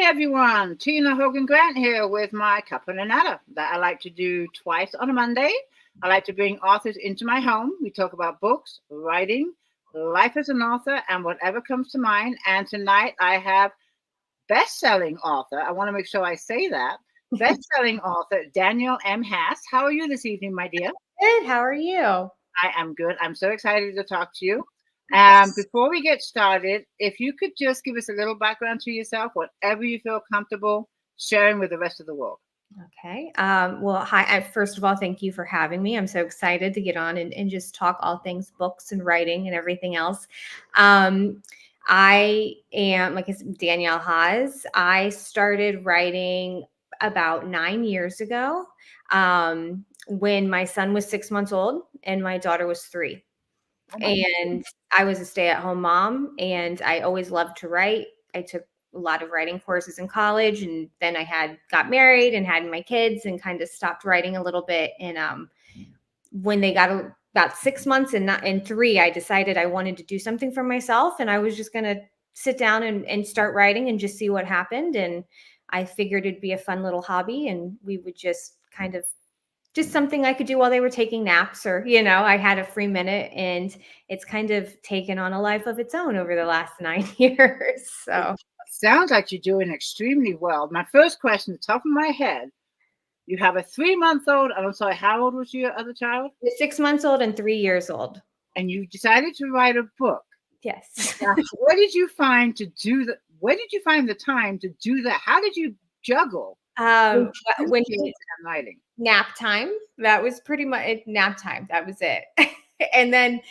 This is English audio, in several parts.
Hi everyone, Tina Hogan Grant here with my Cuppa A Natter that I like to do twice on a Monday. I like to bring authors into my home. We talk about books, writing, life as an author, and whatever comes to mind. And tonight I have best-selling author. I want to make sure I say that. Best-selling author Danielle M Haas. How are you this evening, my dear? Good. How are you? I am good. I'm so excited to talk to you. Before we get started, if you could just give us a little background to yourself, whatever you feel comfortable sharing with the rest of the world. Okay. Well, hi. First of all, thank you for having me. I'm so excited to get on and just talk all things books and writing and everything else. I am, like I said, Danielle Haas. I started writing about 9 years ago when my son was 6 months old and my daughter was 3. And I was a stay-at-home mom, and I always loved to write. I took a lot of writing courses in college, and then I got married and had my kids and kind of stopped writing a little bit. And when they got about 6 months and 3, I decided I wanted to do something for myself, and I was just going to sit down and start writing and just see what happened. And I figured it'd be a fun little hobby, and we would just kind of just something I could do while they were taking naps, or, I had a free minute, and it's kind of taken on a life of its own over the last 9 years. So Sounds like you're doing extremely well. My first question, top of my head, you have a 3-month-old, and I'm sorry, how old was your other child? 6 months old and 3 years old. And you decided to write a book. Yes. Where did you find to do that? Where did you find the time to do that? How did you juggle When kids and writing? Nap time, that was pretty much nap time. That was it. And then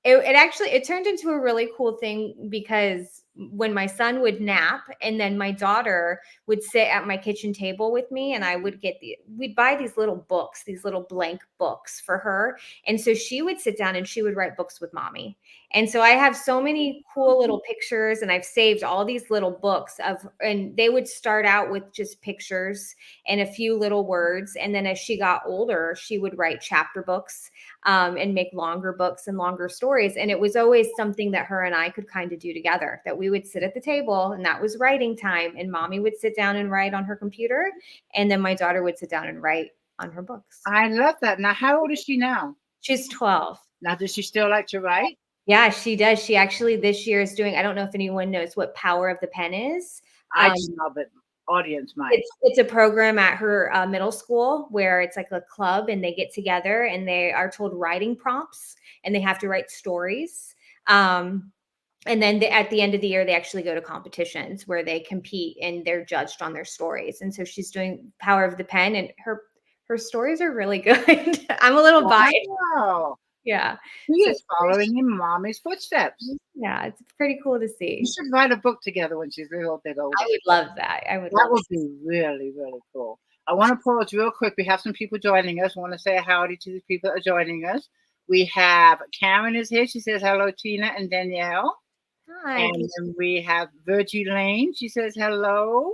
it turned into a really cool thing, because when my son would nap and then my daughter would sit at my kitchen table with me, and we'd buy these little books, these little blank books for her. And so she would sit down and she would write books with mommy. And so I have so many cool little pictures, and I've saved all these little books and they would start out with just pictures and a few little words. And then as she got older, she would write chapter books and make longer books and longer stories. And it was always something that her and I could kind of do together, that we would sit at the table, and that was writing time. And mommy would sit down and write on her computer, and then my daughter would sit down and write on her books. I love that. Now, how old is she now? She's 12. Now, does she still like to write? Yeah, she does. She actually this year is doing, I don't know if anyone knows what Power of the Pen is. I do know, but audience might. It's a program at her middle school where it's like a club, and they get together and they are told writing prompts, and they have to write stories. And then at the end of the year, they actually go to competitions where they compete and they're judged on their stories. And so she's doing Power of the Pen, and her stories are really good. I'm a little biased. Wow. Yeah. She is following in mommy's footsteps. Yeah, it's pretty cool to see. You should write a book together when she's a little bit older. I would love that. That would be really, really cool. I want to pause real quick. We have some people joining us. I want to say howdy to the people that are joining us. We have Karen is here. She says hello, Tina and Danielle. Hi. And then we have Virgie Lane. She says hello.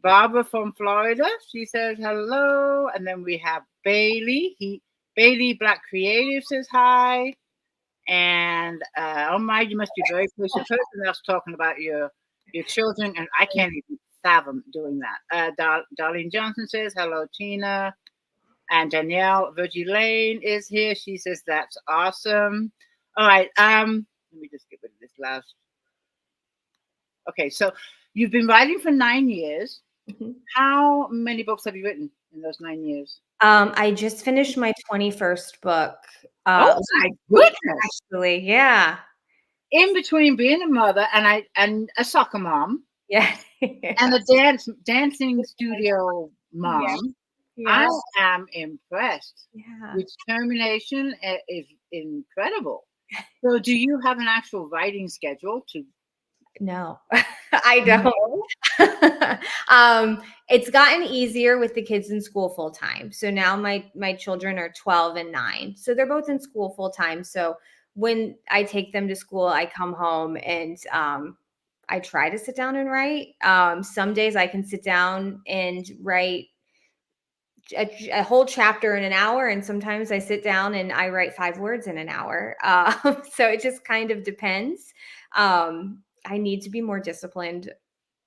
Barbara from Florida. She says hello. And then we have Bailey. Bailey Black Creative says hi. And oh my, you must be a very patient person that's talking about your children, and I can't even fathom doing that. Darlene Johnson says hello, Tina. And Danielle Virgie Lane is here. She says that's awesome. All right. Let me just get rid of this last. Okay, so you've been writing for 9 years. Mm-hmm. How many books have you written in those 9 years? I just finished my 21st book. Oh my goodness! Actually, yeah. In between being a mother and a soccer mom, yeah, and a dancing studio mom, yeah. I am impressed. Yeah. Your determination is incredible. So, do you have an actual writing schedule to? No, I don't. It's gotten easier with the kids in school full time. So now my children are 12 and 9. So they're both in school full time. So when I take them to school, I come home and I try to sit down and write. Some days I can sit down and write a whole chapter in an hour, and sometimes I sit down and I write 5 words in an hour. So it just kind of depends. I need to be more disciplined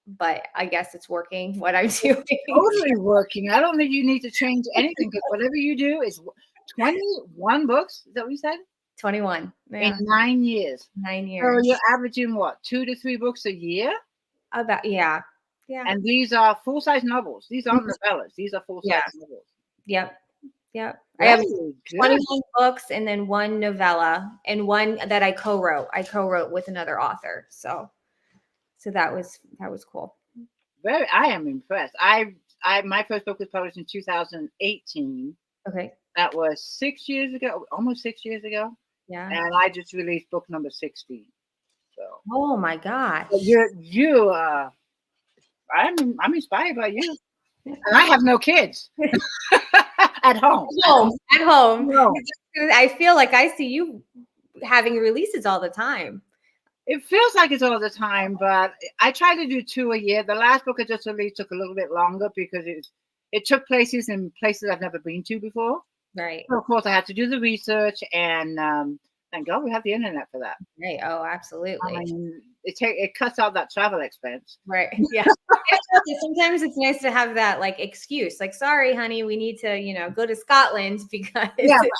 but I guess it's working what I'm doing. Totally working. I don't think you need to change anything because whatever you do is 21 books. Is that what you said? 21. In Yeah. 9 years. 9 So years. you're averaging what, 2 to 3 books a year? About, yeah. Yeah. And these are full-size novels. These aren't novellas. These are full-size novels. Yep. Yep. I have Very good. 21 books and then one novella and one that I co-wrote. I co-wrote with another author. So that was cool. I am impressed. My first book was published in 2018. Okay. That was 6 years ago, almost 6 years ago. Yeah. And I just released book number 16. So Oh my gosh. I'm inspired by you. And I have no kids at home. At home. No. I feel like I see you having releases all the time. It feels like it's all the time, but I try to do 2 a year. The last book I just released took a little bit longer because it took places in places I've never been to before. Right. So of course, I had to do the research, and thank God we have the internet for that. Right. Oh, absolutely. I mean, it cuts out that travel expense. Right. Yeah. Sometimes it's nice to have that like excuse, like, sorry, honey, we need to, go to Scotland because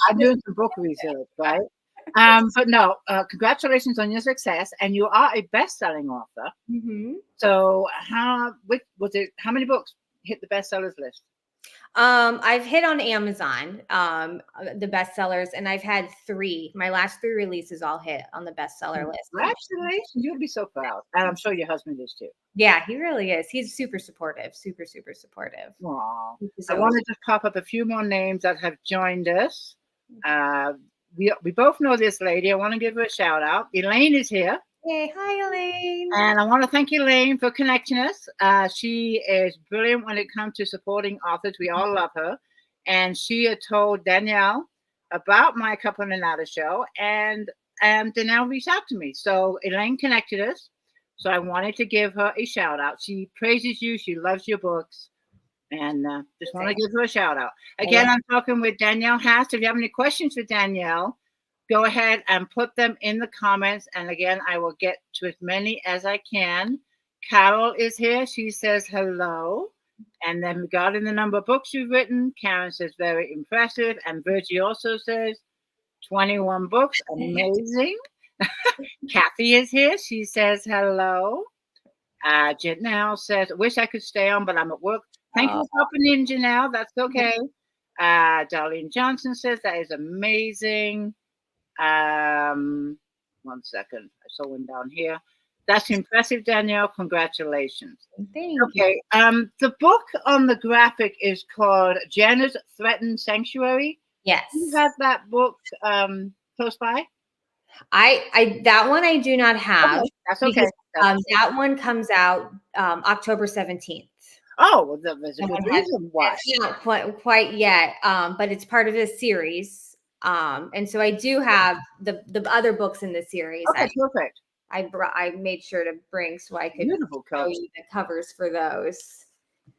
I'm doing some book research, right? But no, congratulations on your success, and you are a best-selling author. Mm-hmm. So how many books hit the bestsellers list? I've hit on Amazon, the bestsellers, and I've had 3. My last 3 releases all hit on the bestseller list. Congratulations! You'll be so proud, and I'm sure your husband is too. Yeah, he really is. He's super supportive, super supportive. Aww. I want to just pop up a few more names that have joined us. We both know this lady. I want to give her a shout out. Elaine is here. Hey, hi, Elaine. And I want to thank Elaine for connecting us. She is brilliant when it comes to supporting authors. We all love her. And she had told Danielle about my A Cuppa A Natter show, and Danielle reached out to me. So Elaine connected us. So I wanted to give her a shout out. She praises you. She loves your books. And just want to give her a shout out. Again, I'm talking with Danielle Haas. If you have any questions for Danielle, go ahead and put them in the comments. And again, I will get to as many as I can. Carol is here. She says hello. And then regarding the number of books you've written, Karen says very impressive. And Virgie also says 21 books. Amazing. Kathy is here. She says hello. Janelle says, wish I could stay on, but I'm at work. Thank you for popping in, Janelle. That's okay. Darlene Johnson says that is amazing. 1 second. I saw one down here. That's impressive, Danielle. Congratulations. Thank you. Okay. The book on the graphic is called Jenna's Threatened Sanctuary. Yes. Do you have that book close by? I that one I do not have. Okay. That's okay. Because, that one comes out October 17th. Oh, well, there's a good reason why. It's not quite yet, but it's part of this series. And so I do have the other books in the series. Okay, perfect. I made sure to bring so I could show you the covers for those.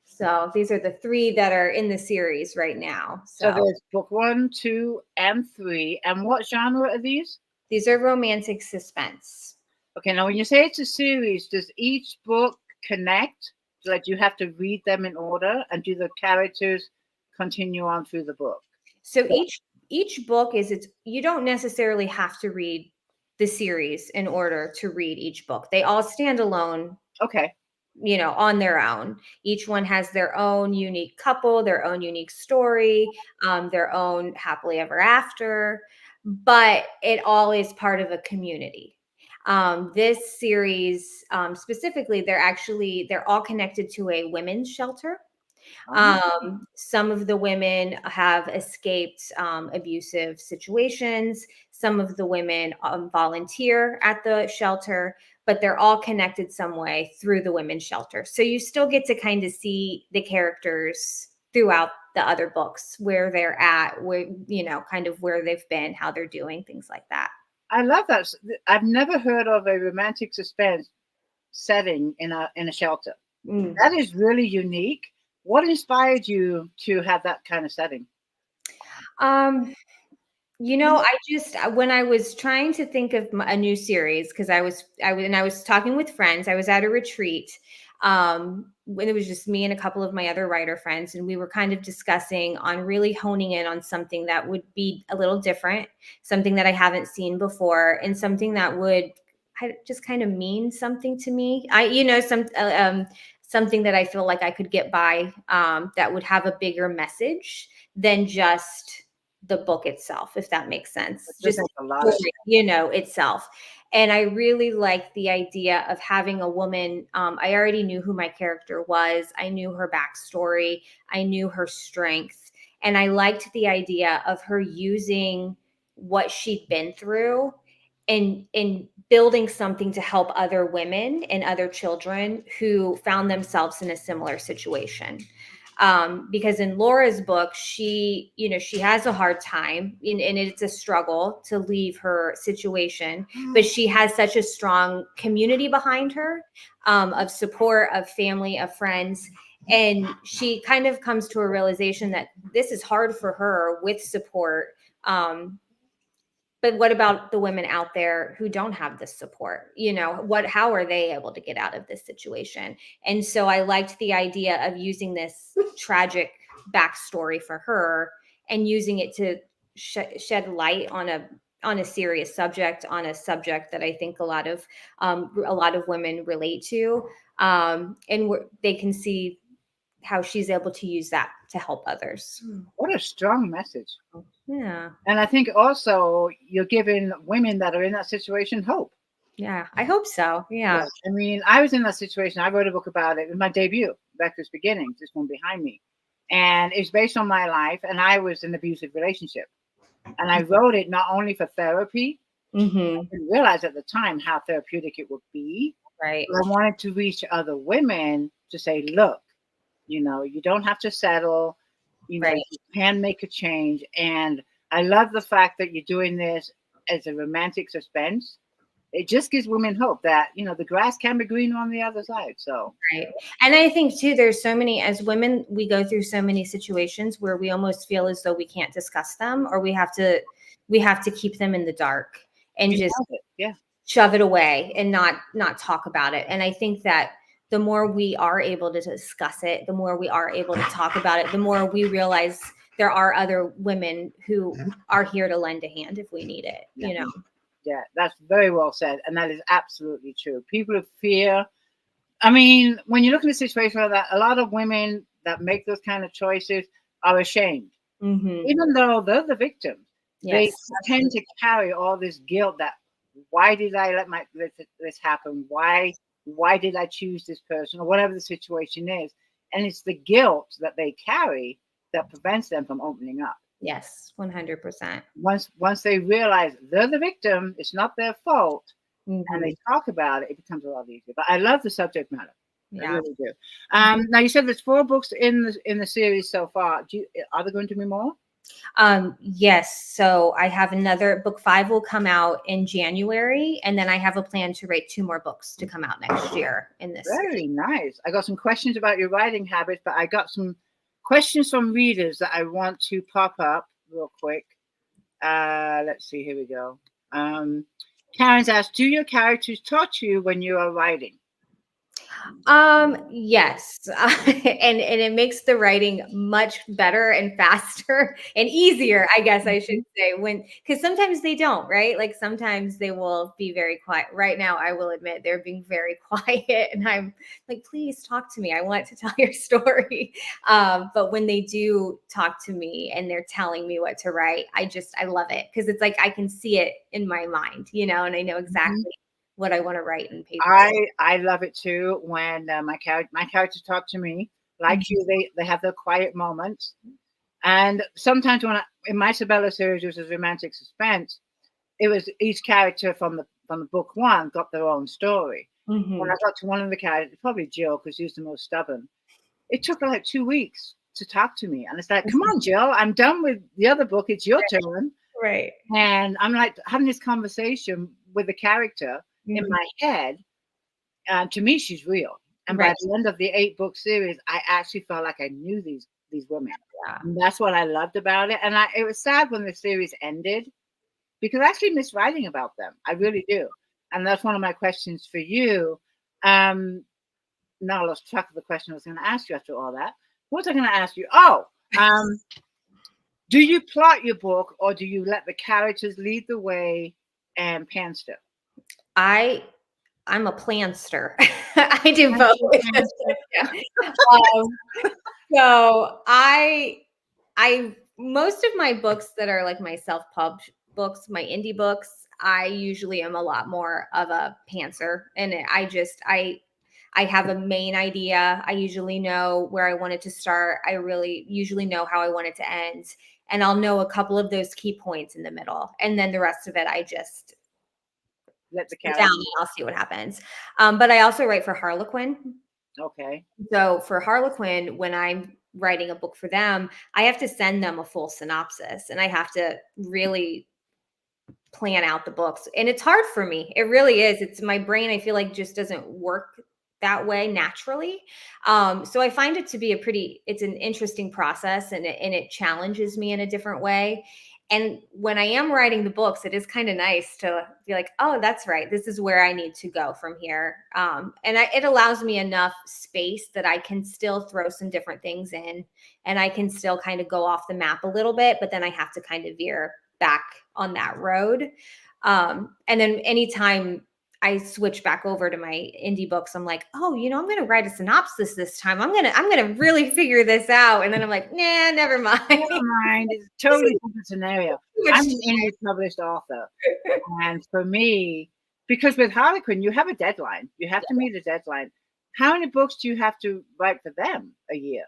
So these are the 3 that are in the series right now. So there's book 1, 2, and 3. And what genre are these? These are romantic suspense. Okay, now when you say it's a series, does each book connect? Like you have to read them in order, and do the characters continue on through the book? So each book you don't necessarily have to read the series in order to read each book. They all stand alone. Okay. On their own. Each one has their own unique couple, their own unique story, their own happily ever after, but it all is part of a community. This series, specifically, they're all connected to a women's shelter. Some of the women have escaped abusive situations. Some of the women volunteer at the shelter, but they're all connected some way through the women's shelter. So you still get to kind of see the characters throughout the other books, where they're at, where, kind of where they've been, how they're doing, things like that. I love that. I've never heard of a romantic suspense setting in a shelter. That is really unique. What inspired you to have that kind of setting? I when I was trying to think of a new series, because I was talking with friends, I was at a retreat, When it was just me and a couple of my other writer friends, and we were kind of discussing on really honing in on something that would be a little different, something that I haven't seen before, and something that would just kind of mean something to me. Something that I feel like I could get by, that would have a bigger message than just the book itself, if that makes sense. Just Just a lot of itself. And I really liked the idea of having a woman. I already knew who my character was. I knew her backstory. I knew her strength. And I liked the idea of her using what she'd been through and in building something to help other women and other children who found themselves in a similar situation. Because in Laura's book, she has a hard time, and it's a struggle to leave her situation, but she has such a strong community behind her, of support, of family, of friends. And she kind of comes to a realization that this is hard for her with support. But what about the women out there who don't have this support? How are they able to get out of this situation? And so I liked the idea of using this tragic backstory for her and using it to shed light on a serious subject, on a subject that I think a lot of women relate to, and they can see how she's able to use that to help others. What a strong message. Yeah. And I think also you're giving women that are in that situation hope. Yeah, I hope so. Yeah. I mean, I was in that situation. I wrote a book about it. It was my debut, Becca's Beginnings, this one behind me. And it's based on my life. And I was in an abusive relationship. And I wrote it not only for therapy. Mm-hmm. I didn't realize at the time how therapeutic it would be. Right. But I wanted to reach other women to say, look, you don't have to settle. Right. You can make a change. And I love the fact that you're doing this as a romantic suspense. It just gives women hope that, the grass can be greener on the other side. So, right. And I think too, there's so many, as women, we go through so many situations where we almost feel as though we can't discuss them, or we have to keep them in the dark and just shove it away and not talk about it. And I think that the more we are able to discuss it, the more we are able to talk about it, the more we realize there are other women who are here to lend a hand if we need it, Yeah, that's very well said. And that is absolutely true. People of fear. I mean, when you look at a situation like that, a lot of women that make those kind of choices are ashamed. Mm-hmm. Even though they're the victims. Yes, they tend to carry all this guilt that, why did I let this happen? Why did I choose this person, or whatever the situation is? And it's the guilt that they carry that prevents them from opening up. Yes, 100%. Once they realize they're the victim, it's not their fault, Mm-hmm. and they talk about it, it becomes a lot easier. But I love the subject matter. Yeah. I really do. Now you said there's 4 books in the series so far. Are there going to be more? Yes. So I have another book. 5 will come out in January, and then I have a plan to write 2 more books to come out next year in this. Very nice. I got some questions about your writing habits, but I got some questions from readers that I want to pop up real quick. Let's see. Here we go. Karen's asked, do your characters talk to you when you are writing? Yes. And it makes the writing much better and faster and easier, I guess I should say, because sometimes they don't, right? Like sometimes they will be very quiet. Right now, I will admit they're being very quiet, and I'm like, please talk to me. I want to tell your story. But when they do talk to me and they're telling me what to write, I love it, because it's like I can see it in my mind, and I know exactly what I want to write in paper. I love it too when my characters talk to me like you. They have their quiet moments, and sometimes in my Sabella series, which is romantic suspense, it was each character from the book 1 got their own story. When I got to one of the characters, probably Jill, because she's the most stubborn, it took her like 2 weeks to talk to me, and it's like, come on, Jill, I'm done with the other book. It's your turn, right? And I'm like having this conversation with the character in my head. To me, she's real. And by the end of the 8-book series, I actually felt like I knew these women. Yeah. And that's what I loved about it. And it was sad when the series ended, because I actually miss writing about them. I really do. And that's one of my questions for you. now I lost track of the question I was going to ask you after all that. What was I going to ask you? Oh, do you plot your book or do you let the characters lead the way and panster? I'm a planster. I do That's both. your panster. Yeah. So I most of my books that are like my self-pub books, my indie books, I usually am a lot more of a pantser, and I have a main idea. I usually know where I want it to start. I really usually know how I want it to end, and I'll know a couple of those key points in the middle, and then the rest of it I just Let the sit down characters. and I'll see what happens. But I also write for Harlequin. Okay. So for Harlequin, when I'm writing a book for them, I have to send them a full synopsis and I have to really plan out the books. And it's hard for me. It really is. It's my brain, I feel like, just doesn't work that way naturally. So I find it to be it's an interesting process, and it challenges me in a different way. And when I am writing the books, it is kind of nice to be like, oh, that's right. This is where I need to go from here. It allows me enough space that I can still throw some different things in, and I can still kind of go off the map a little bit, but then I have to kind of veer back on that road. And then anytime I switch back over to my indie books, I'm like, oh, I'm going to write a synopsis this time. I'm going to really figure this out. And then I'm like, nah, never mind. Never mind. It's a totally different scenario. I'm an indie published author. And for me, because with Harlequin, you have a deadline. You have to meet a deadline. How many books do you have to write for them a year?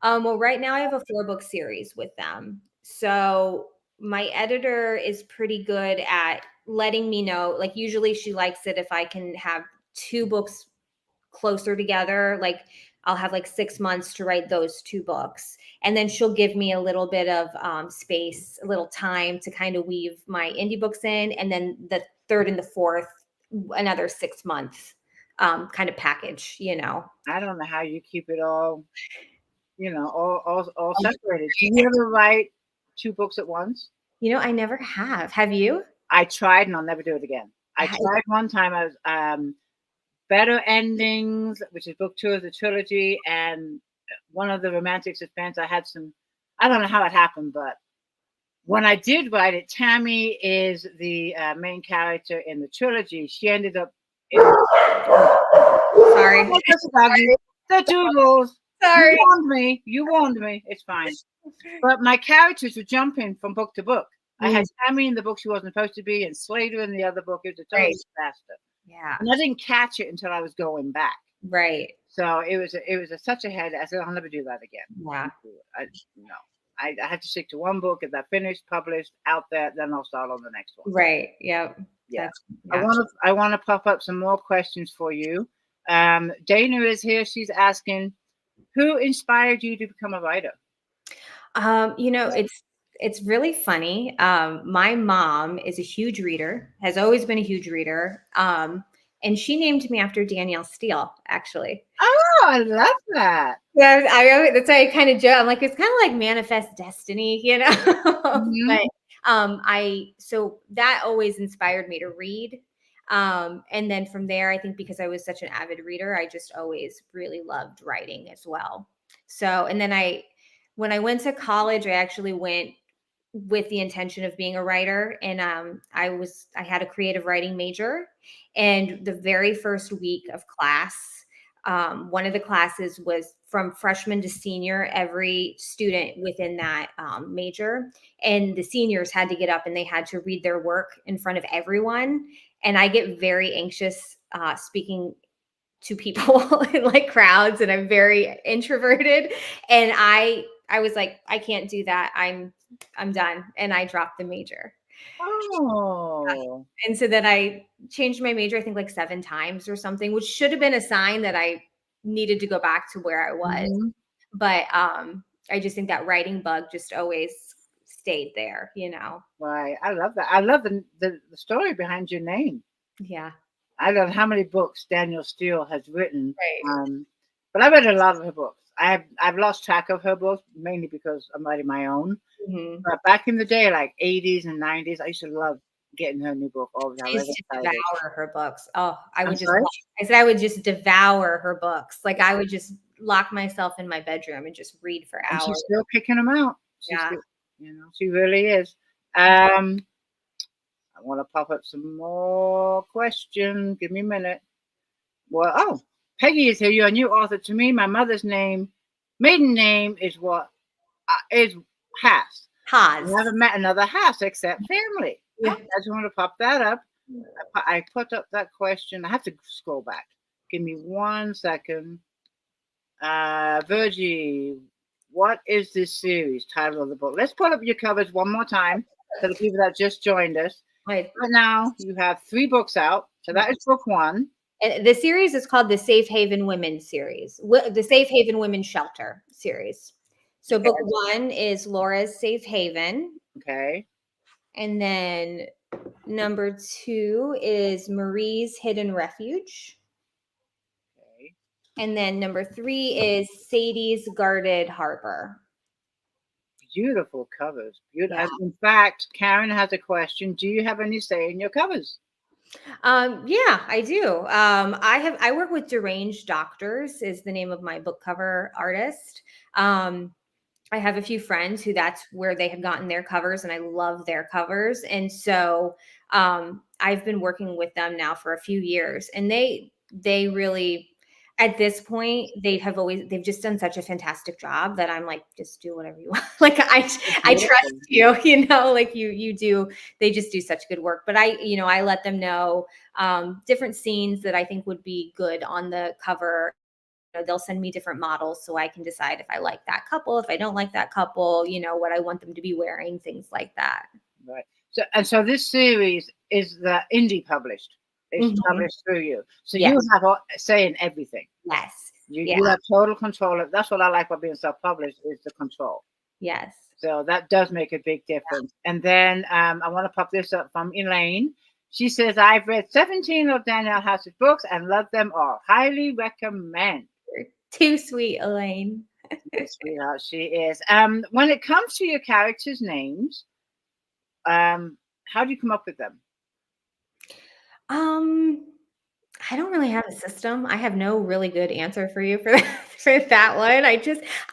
Well, right now I have a 4-book series with them. So my editor is pretty good at letting me know. Like, usually she likes it if I can have 2 books closer together. Like, I'll have like 6 months to write those 2 books. And then she'll give me a little bit of space, a little time to kind of weave my indie books in. And then the 3rd and the 4th, another 6 months kind of package, I don't know how you keep it all, all separated. Do you ever write 2 books at once? I never have. Have you? I tried and I'll never do it again. I tried one time. I was Better Endings, which is book 2 of the trilogy, and one of the romantic suspense. I don't know how it happened, but when I did write it, Tammy is the main character in the trilogy. She ended up in Sorry. The doodles. Sorry. You warned me. It's fine. But my characters were jumping from book to book. I had Tammy in the book she wasn't supposed to be, and Slater in the other book. It was a total disaster. Yeah. And I didn't catch it until I was going back. Right. So it was such a headache. I said, I'll never do that again. Yeah. I had to stick to one book, get that finished, published, out there, then I'll start on the next one. Right. Yep. Yeah. I want to pop up some more questions for you. Dana is here. She's asking, who inspired you to become a writer? It's really funny. My mom is a huge reader, has always been a huge reader. And she named me after Danielle Steele, actually. Oh, I love that. Yeah, that's why I kind of joke. I'm like, it's kind of like manifest destiny, Mm-hmm. But so that always inspired me to read. And then from there, I think because I was such an avid reader, I just always really loved writing as well. So, and then when I went to college, I actually went with the intention of being a writer. And I had a creative writing major. And the very first week of class, one of the classes was from freshman to senior, every student within that major. And the seniors had to get up and they had to read their work in front of everyone. And I get very anxious speaking to people in like crowds, and I'm very introverted. And I was like, I can't do that. I'm done. And I dropped the major. Oh. And so then I changed my major, I think like 7 times or something, which should have been a sign that I needed to go back to where I was. Mm-hmm. But I just think that writing bug just always stayed there, Right. I love that. I love the story behind your name. Yeah. I love how many books Danielle Steele has written. Right. But I read a lot of her books. I've lost track of her books, mainly because I'm writing my own. Mm-hmm. But back in the day, like 80s and 90s, I used to love getting her new book all the time. I used to devour her books. Oh, I would just, I said I would just devour her books. Like I would just lock myself in my bedroom and just read for And hours. she's still kicking them out. Yeah. Still, she really is. I want to pop up some more questions. Give me a minute. Well, Peggy is here. You're a new author to me. My mother's maiden name is what? Is Haas. Haas. I haven't met another Haas except family. Yeah. I just want to pop that up. I put up that question. I have to scroll back. Give me 1 second. Virgie, what is this series title of the book? Let's pull up your covers one more time for the people that just joined us. Right now, you have 3 books out. So that is book 1. And the series is called the Safe Haven Women series, the Safe Haven Women Shelter series. So book 1 is Laura's Safe Haven. Okay. And then number 2 is Marie's Hidden Refuge. Okay. And then number 3 is Sadie's Guarded Harbor. Beautiful covers. Beautiful. Yeah. In fact, Karen has a question. Do you have any say in your covers? Yeah, I do. I work with Deranged Doctors is the name of my book cover artist. I have a few friends who that's where they had gotten their covers, and I love their covers. And so I've been working with them now for a few years, and they really, at this point, they've just done such a fantastic job that I'm like, just do whatever you want. Like I trust you, like you do. They just do such good work. But I let them know different scenes that I think would be good on the cover. They'll send me different models so I can decide if I like that couple, if I don't like that couple, what I want them to be wearing, things like that. Right. So this series is the indie published. It's published through you. So you have a say in everything. Yes. You have total control. That's what I like about being self-published is the control. Yes. So that does make a big difference. Yeah. And then I want to pop this up from Elaine. She says, I've read 17 of Danielle Haas's books and love them all. Highly recommend. You're too sweet, Elaine. Sweetheart, she is. When it comes to your characters' names, how do you come up with them? I don't really have a system. I have no really good answer for you for that one.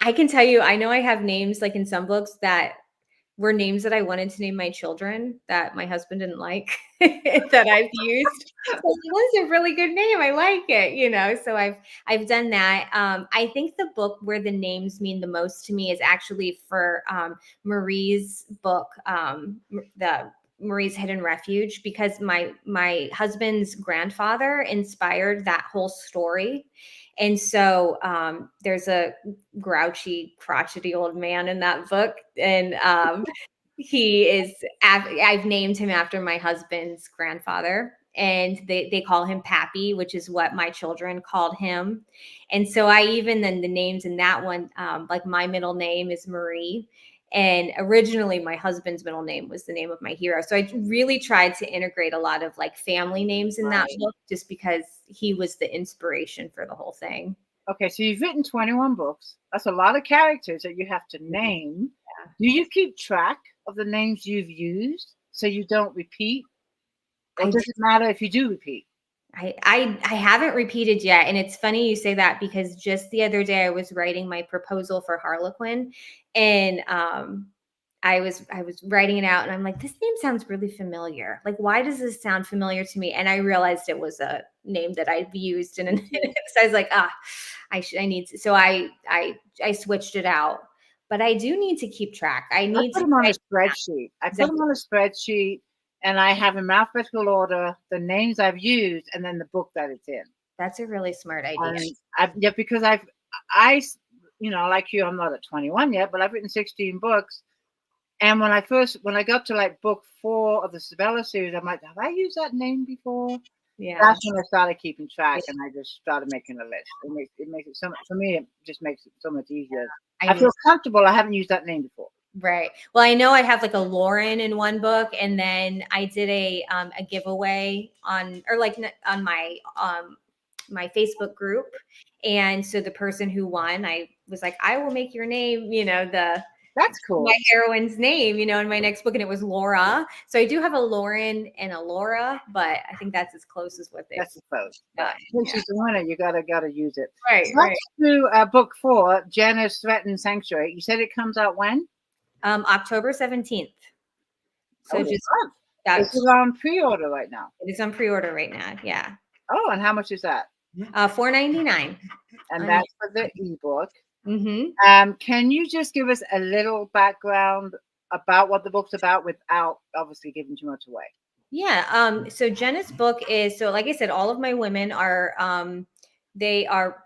I can tell you, I know I have names like in some books that were names that I wanted to name my children that my husband didn't like that I've used. So that's a really good name. I like it, so I've done that. I think the book where the names mean the most to me is actually for Marie's book, the Marie's Hidden Refuge, because my husband's grandfather inspired that whole story. And so there's a grouchy, crotchety old man in that book. And I've named him after my husband's grandfather. And they call him Pappy, which is what my children called him. And so then the names in that one, like my middle name is Marie. And originally my husband's middle name was the name of my hero. So I really tried to integrate a lot of like family names in that book just because he was the inspiration for the whole thing. Okay, so you've written 21 books. That's a lot of characters that you have to name. Yeah. Do you keep track of the names you've used so you don't repeat? Or does it matter if you do repeat? I haven't repeated yet. And it's funny you say that because just the other day I was writing my proposal for Harlequin, and I was writing it out and I'm like, this name sounds really familiar. Like, why does this sound familiar to me? And I realized it was a name that I've used. And so I was like, I need to. So I switched it out. But I do need to keep track. I put them on a spreadsheet. I put them on a spreadsheet. And I have in alphabetical order the names I've used and then the book that it's in. That's a really smart idea. Because I, like you, I'm not at 21 yet, but I've written 16 books. And when I got to like book 4 of the Sabella series, I'm like, have I used that name before? Yeah. That's when I started keeping track, and I just started making a list. It makes it so much, for me, it just makes it so much easier. I feel comfortable. I haven't used that name before. Right. Well, I know I have like a Lauren in one book, and then I did a giveaway on my my Facebook group, and so the person who won, I was like, I will make your name, That's cool. my heroine's name, in my next book, and it was Laura. So I do have a Lauren and a Laura, but I think that's as close as what they've That's close. done. Since she's the winner, you gotta use it. Right, So right. let's do book 4, Jenna's Threatened Sanctuary. You said it comes out when? October 17th. So Oh, just it's on pre-order right now. it is on pre-order right now. Yeah. Oh, and how much is that? $4.99. And that's for the ebook. Mm-hmm. Can you just give us a little background about what the book's about without obviously giving too much away? Yeah. So Jenna's book is, so like I said, all of my women are they are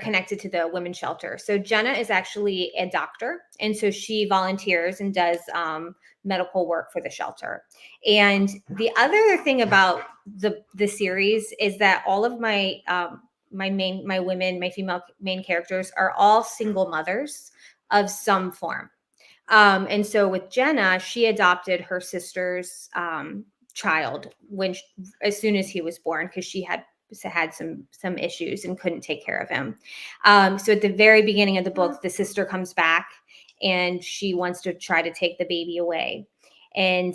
connected to the women's shelter. So Jenna is actually a doctor, and so she volunteers and does medical work for the shelter. And the other thing about the series is that all of my my female main characters are all single mothers of some form. And so with Jenna, she adopted her sister's child as soon as he was born, because she had some issues and couldn't take care of him. So at the very beginning of the book, the sister comes back and she wants to try to take the baby away. And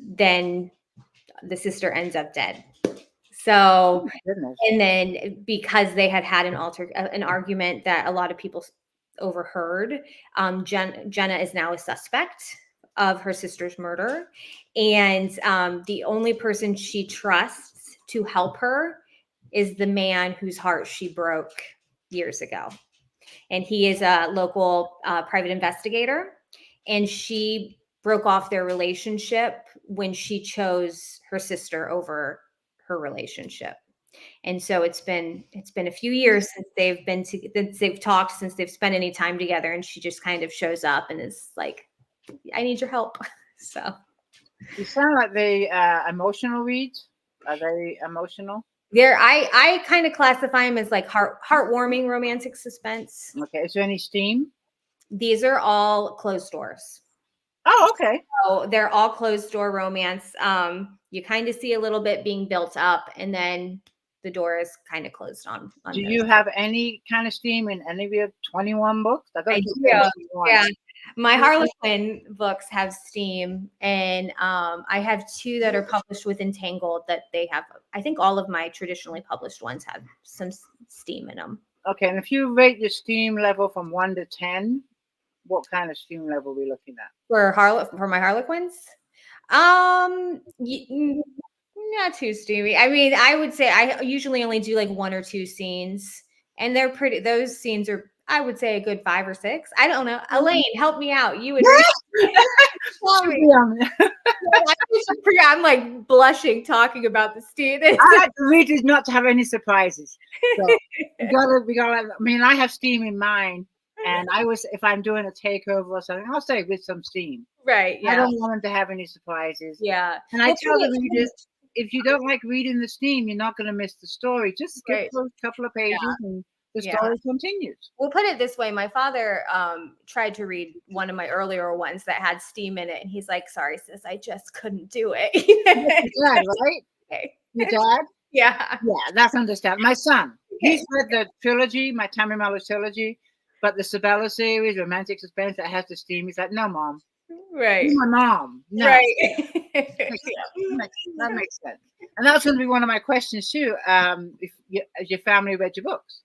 then the sister ends up dead. So, and then because they had an argument that a lot of people overheard, Jenna is now a suspect of her sister's murder. And the only person she trusts to help her is the man whose heart she broke years ago. And he is a local private investigator. And she broke off their relationship when she chose her sister over her relationship. And so it's been a few years since they've talked, since they've spent any time together. And she just kind of shows up and is like, I need your help. So you sound like they emotional reads. Are they emotional? I kind of classify them as like heartwarming romantic suspense. Okay. Is there any steam? These are all closed doors. Oh, okay. So they're all closed door romance. You kind of see a little bit being built up, and then the door is kind of closed on Do you have any kind of steam in any of your 21 books? I do. Yeah. My Harlequin books have steam, and I have 2 that are published with Entangled that they have. I think all of my traditionally published ones have some steam in them. Okay, and if you rate your steam level from 1 to 10, what kind of steam level are we looking at? For my Harlequins? Not too steamy. I mean, I would say I usually only do like 1 or 2 scenes, and they're pretty. Those scenes are, I would say, a good 5 or 6. I don't know. Elaine, help me out. You would. I'm like blushing talking about the scene. I like the readers not to have any surprises. So we gotta. I mean, I have steam in mine, and if I'm doing a takeover or something, I'll say with some steam. Right. Yeah. I don't want them to have any surprises. Yeah. And I tell the readers, if you don't like reading the steam, you're not going to miss the story. Just skip those couple of pages and the story continues. We'll put it this way. My father tried to read one of my earlier ones that had steam in it. And he's like, sorry, sis, I just couldn't do it. Your dad, right? Okay. Your dad? Yeah. Yeah, that's understandable. My son, he's read the trilogy, my Tammy Mallow trilogy, but the Sabella series, romantic suspense, that has the steam. He's like, no, Mom. Right. You're my mom. No. Right. That makes sense. And that's going to be one of my questions too. Has your family read your books?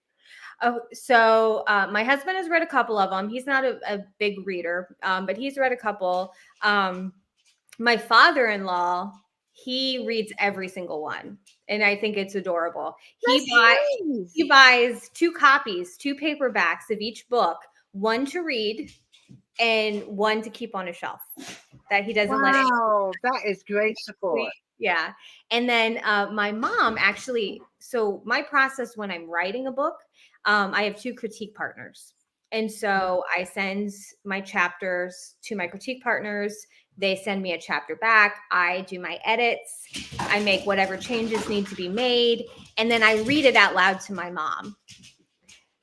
Oh, so my husband has read a couple of them. He's not a big reader, but he's read a couple. My father-in-law, he reads every single one, and I think it's adorable. He buys 2 copies, 2 paperbacks of each book, one to read and one to keep on a shelf that he doesn't let anyone. Wow, that is great support. Yeah. And then my mom actually, so my process when I'm writing a book, I have 2 critique partners. And so I send my chapters to my critique partners. They send me a chapter back. I do my edits. I make whatever changes need to be made. And then I read it out loud to my mom.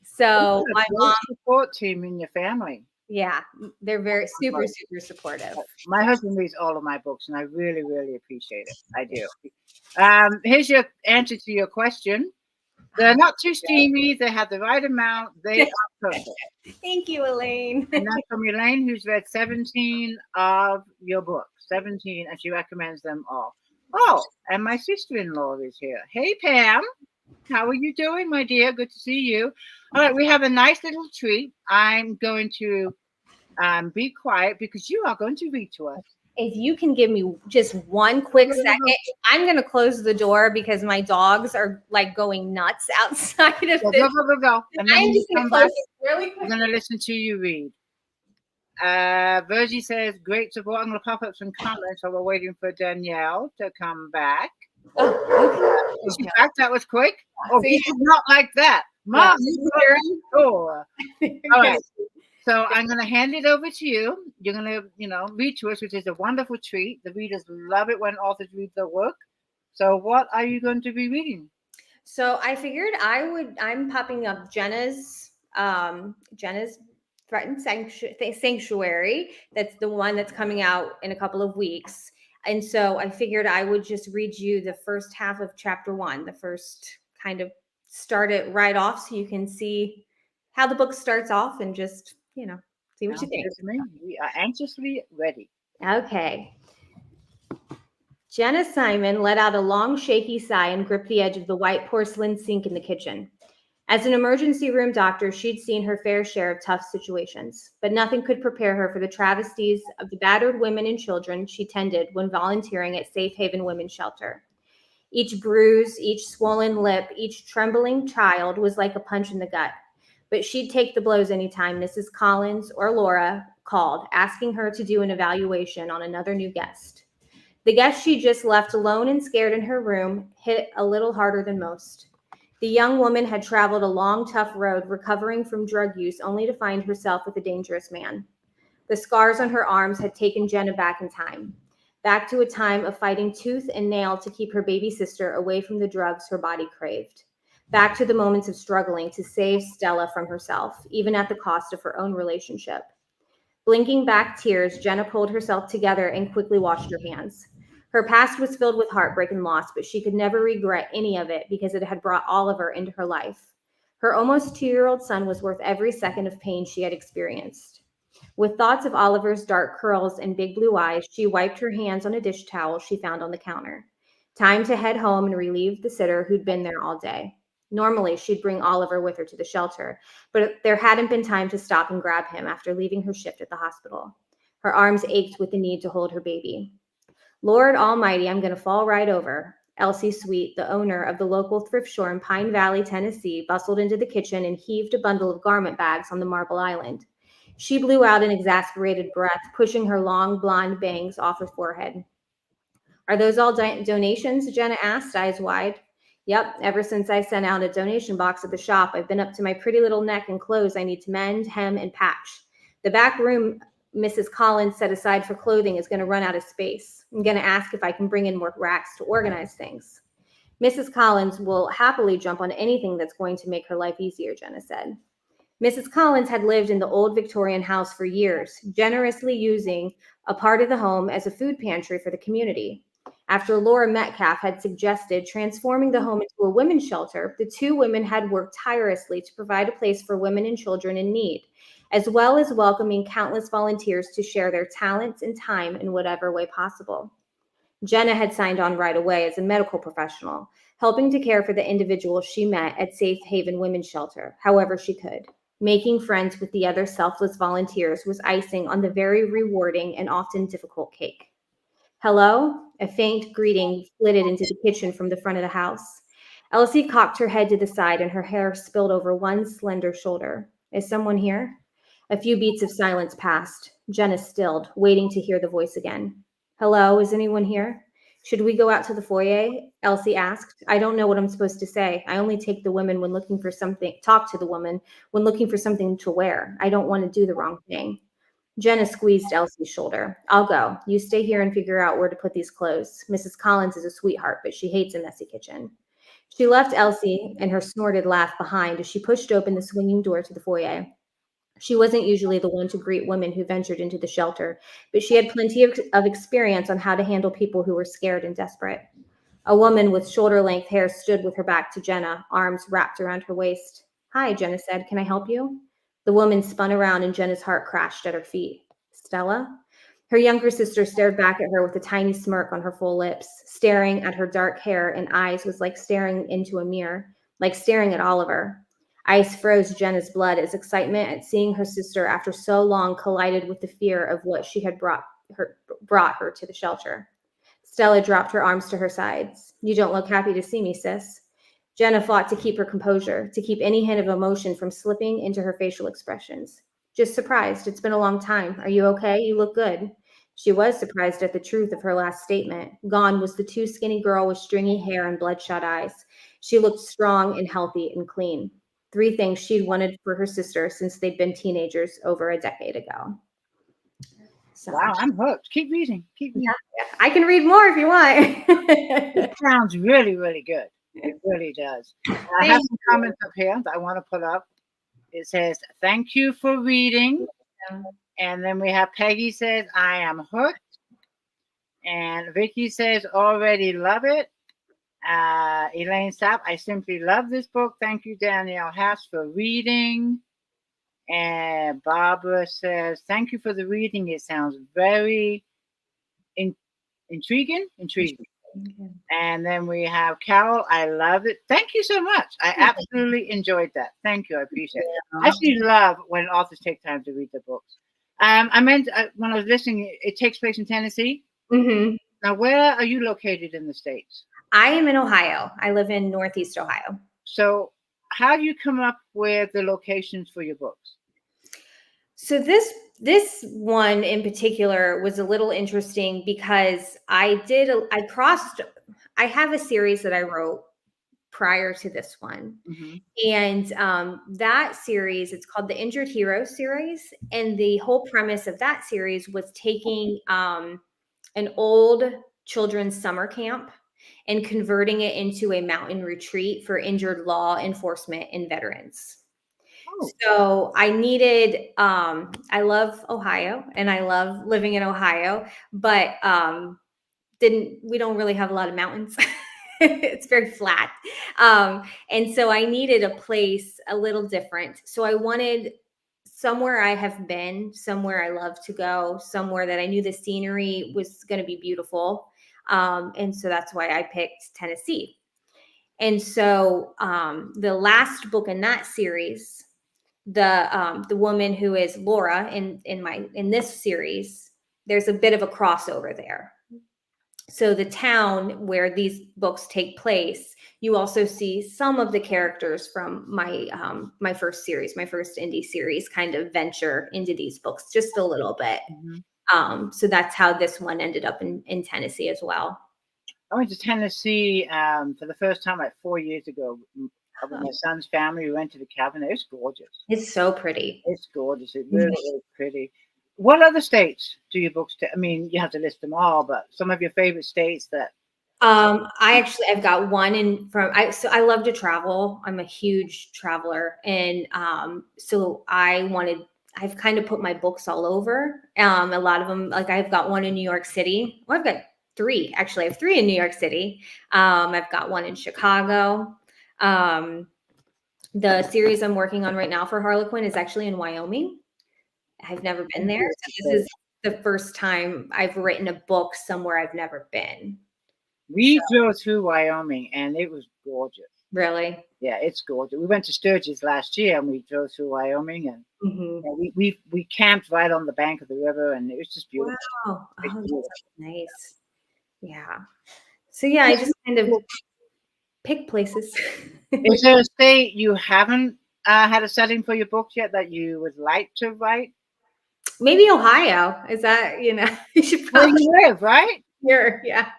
So my mom support team in your family. Yeah, they're very super supportive. My husband reads all of my books, and I really, really appreciate it. I do. Here's your answer to your question. They're not too steamy. They have the right amount. They are perfect. Thank you, Elaine. And that's from Elaine, who's read 17 of your books. 17, and she recommends them all. Oh, and my sister-in-law is here. Hey, Pam. How are you doing, my dear? Good to see you. All right, we have a nice little treat. I'm going to be quiet because you are going to read to us. If you can give me just one quick second, I'm going to close the door because my dogs are like going nuts outside of this. Go. And then I'm just going to close it really quick. I'm going to listen to you read. Virgie says, great support. I'm going to pop up some comments while we're waiting for Danielle to come back. Oh, okay. She's back. That was quick. Oh, he did not like that. Mom, you sure. All right. So I'm going to hand it over to you. You're going to, read to us, which is a wonderful treat. The readers love it when authors read their work. So what are you going to be reading? So I figured I'm popping up Jenna's Threatened Sanctuary. That's the one that's coming out in a couple of weeks. And so I figured I would just read you the first half of chapter 1, the first kind of start it right off so you can see how the book starts off and just, see what you think. We are anxiously ready. Okay. Jenna Simon let out a long, shaky sigh and gripped the edge of the white porcelain sink in the kitchen. As an emergency room doctor, she'd seen her fair share of tough situations, but nothing could prepare her for the travesties of the battered women and children she tended when volunteering at Safe Haven Women's Shelter. Each bruise, each swollen lip, each trembling child was like a punch in the gut, but she'd take the blows anytime Mrs. Collins or Laura called, asking her to do an evaluation on another new guest. The guest she just left alone and scared in her room hit a little harder than most. The young woman had traveled a long, tough road, recovering from drug use, only to find herself with a dangerous man. The scars on her arms had taken Jenna back in time, back to a time of fighting tooth and nail to keep her baby sister away from the drugs her body craved, back to the moments of struggling to save Stella from herself, even at the cost of her own relationship. Blinking back tears, Jenna pulled herself together and quickly washed her hands. Her past was filled with heartbreak and loss, but she could never regret any of it because it had brought Oliver into her life. Her almost 2-year-old son was worth every second of pain she had experienced. With thoughts of Oliver's dark curls and big blue eyes, she wiped her hands on a dish towel she found on the counter. Time to head home and relieve the sitter who'd been there all day. Normally, she'd bring Oliver with her to the shelter, but there hadn't been time to stop and grab him after leaving her shift at the hospital. Her arms ached with the need to hold her baby. Lord Almighty, I'm going to fall right over. Elsie Sweet, the owner of the local thrift store in Pine Valley, Tennessee, bustled into the kitchen and heaved a bundle of garment bags on the marble island. She blew out an exasperated breath, pushing her long blonde bangs off her forehead. Are those all donations? Jenna asked, eyes wide. Yep, ever since I sent out a donation box at the shop, I've been up to my pretty little neck in clothes I need to mend, hem, and patch. The back room Mrs. Collins set aside for clothing is going to run out of space. I'm going to ask if I can bring in more racks to organize things. Mrs. Collins will happily jump on anything that's going to make her life easier, Jenna said. Mrs. Collins had lived in the old Victorian house for years, generously using a part of the home as a food pantry for the community. After Laura Metcalf had suggested transforming the home into a women's shelter, the two women had worked tirelessly to provide a place for women and children in need, as well as welcoming countless volunteers to share their talents and time in whatever way possible. Jenna had signed on right away as a medical professional, helping to care for the individuals she met at Safe Haven Women's Shelter, however she could. Making friends with the other selfless volunteers was icing on the very rewarding and often difficult cake. Hello? A faint greeting flitted into the kitchen from the front of the house. Elsie cocked her head to the side and her hair spilled over one slender shoulder. Is someone here? A few beats of silence passed. Jenna stilled, waiting to hear the voice again. Hello, is anyone here? Should we go out to the foyer? Elsie asked. I don't know what I'm supposed to say. I only take the women when looking for something, talk to the woman when looking for something to wear. I don't want to do the wrong thing. Jenna squeezed Elsie's shoulder. I'll go. You stay here and figure out where to put these clothes. Mrs. Collins is a sweetheart, but she hates a messy kitchen. She left Elsie and her snorted laugh behind as she pushed open the swinging door to the foyer. She wasn't usually the one to greet women who ventured into the shelter, but she had plenty of experience on how to handle people who were scared and desperate. A woman with shoulder-length hair stood with her back to Jenna, arms wrapped around her waist. "Hi," Jenna said. "Can I help you?" The woman spun around and Jenna's heart crashed at her feet. "Stella?" Her younger sister stared back at her with a tiny smirk on her full lips. Staring at her dark hair and eyes was like staring into a mirror, like staring at Oliver. Ice froze Jenna's blood as excitement at seeing her sister after so long collided with the fear of what she had brought her to the shelter. Stella dropped her arms to her sides. "You don't look happy to see me, sis." Jenna fought to keep her composure, to keep any hint of emotion from slipping into her facial expressions. "Just surprised. It's been a long time. Are you okay? You look good." She was surprised at the truth of her last statement. Gone was the too skinny girl with stringy hair and bloodshot eyes. She looked strong and healthy and clean. 3 things she'd wanted for her sister since they'd been teenagers over a decade ago. So, Wow, I'm hooked. Keep reading. Keep reading. I can read more if you want. It sounds really, really good. It really does. I have some comments up here that I want to put up. It says, "Thank you for reading." And then we have Peggy says, "I am hooked." And Vicky says, "Already love it." Elaine Sapp, "I simply love this book. Thank you, Danielle Haas, for reading." And Barbara says, "Thank you for the reading. It sounds very intriguing. And then we have Carol, "I love it." Thank you so much. I absolutely enjoyed that. Thank you. I appreciate it. I actually love when authors take time to read their books. I meant when I was listening, it takes place in Tennessee. Mm-hmm. Now, where are you located in the States? I am in Ohio. I live in Northeast Ohio. So how do you come up with the locations for your books? So this one in particular was a little interesting because I have a series that I wrote prior to this one. Mm-hmm. And that series, it's called the Injured Hero series. And the whole premise of that series was taking an old children's summer camp and converting it into a mountain retreat for injured law enforcement and veterans. Oh. So I needed, I love Ohio and I love living in Ohio, but we don't really have a lot of mountains. It's very flat. And so I needed a place a little different. So I wanted somewhere I have been, somewhere I love to go, somewhere that I knew the scenery was going to be beautiful. And so that's why I picked Tennessee. And so the last book in that series, the woman who is Laura in this series, there's a bit of a crossover there. So the town where these books take place, you also see some of the characters from my first series, my first indie series, kind of venture into these books just a little bit. Mm-hmm. So that's how this one ended up in Tennessee as well. I went to Tennessee for the first time like 4 years ago. With my son's family, we went to the cabin. It's gorgeous. It's so pretty. It's gorgeous. It's really, really pretty. What other states do your books I mean, you have to list them all, but some of your favorite states that. I've got one I love to travel. I'm a huge traveler. And so I've kind of put my books all over. A lot of them, like I've got one in New York City. Well, I've got 3, actually. I have 3 in New York City. I've got one in Chicago. The series I'm working on right now for Harlequin is actually in Wyoming. I've never been there. So this is the first time I've written a book somewhere I've never been. We drove through Wyoming and it was gorgeous. Really? Yeah, it's gorgeous. We went to Sturgis last year and we drove through Wyoming and we camped right on the bank of the river and it was just beautiful. Wow. Oh, that's nice. Yeah. So yeah, I just kind of pick places. Is there a state you haven't had a setting for your books yet that you would like to write? Maybe Ohio. Is that, you should probably where you live, right? Here, yeah.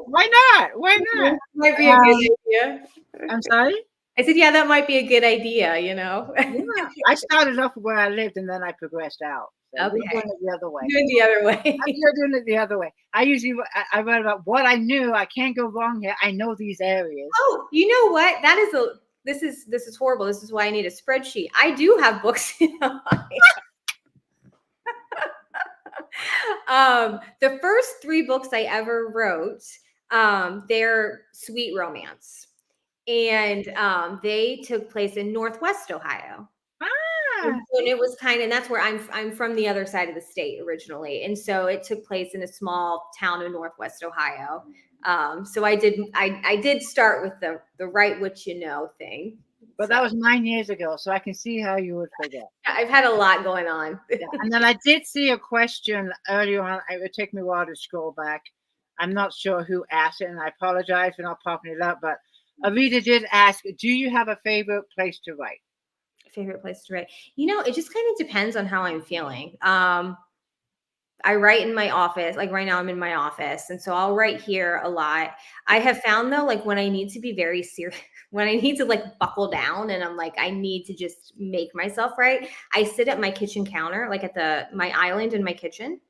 Why not? Why not? Might be a good idea. I'm sorry? I said, yeah, that might be a good idea, Yeah. I started off where I lived and then I progressed out. So okay. We're doing it the other way. Doing the other way. You're doing it the other way. I read about what I knew. I can't go wrong here. I know these areas. Oh, you know what? This is horrible. This is why I need a spreadsheet. I do have books in Ohio. The first 3 books I ever wrote, they're sweet romance. And they took place in Northwest Ohio. Ah, And it was and that's where I'm from the other side of the state originally. And so it took place in a small town in Northwest Ohio. So I did start with the write what you know thing. but that was 9 years ago, so I can see how you would forget. I've had a lot going on. Yeah. And then I did see a question earlier on. It would take me a while to scroll back. I'm not sure who asked it, and I apologize for not popping it up. But a reader did ask, "Do you have a favorite place to write?" Favorite place to write? It just kind of depends on how I'm feeling. I write in my office. Like right now I'm in my office. And so I'll write here a lot. I have found though, like when I need to be very serious, when I need to like buckle down and I'm like, I need to just make myself write, I sit at my kitchen counter, like at my island in my kitchen.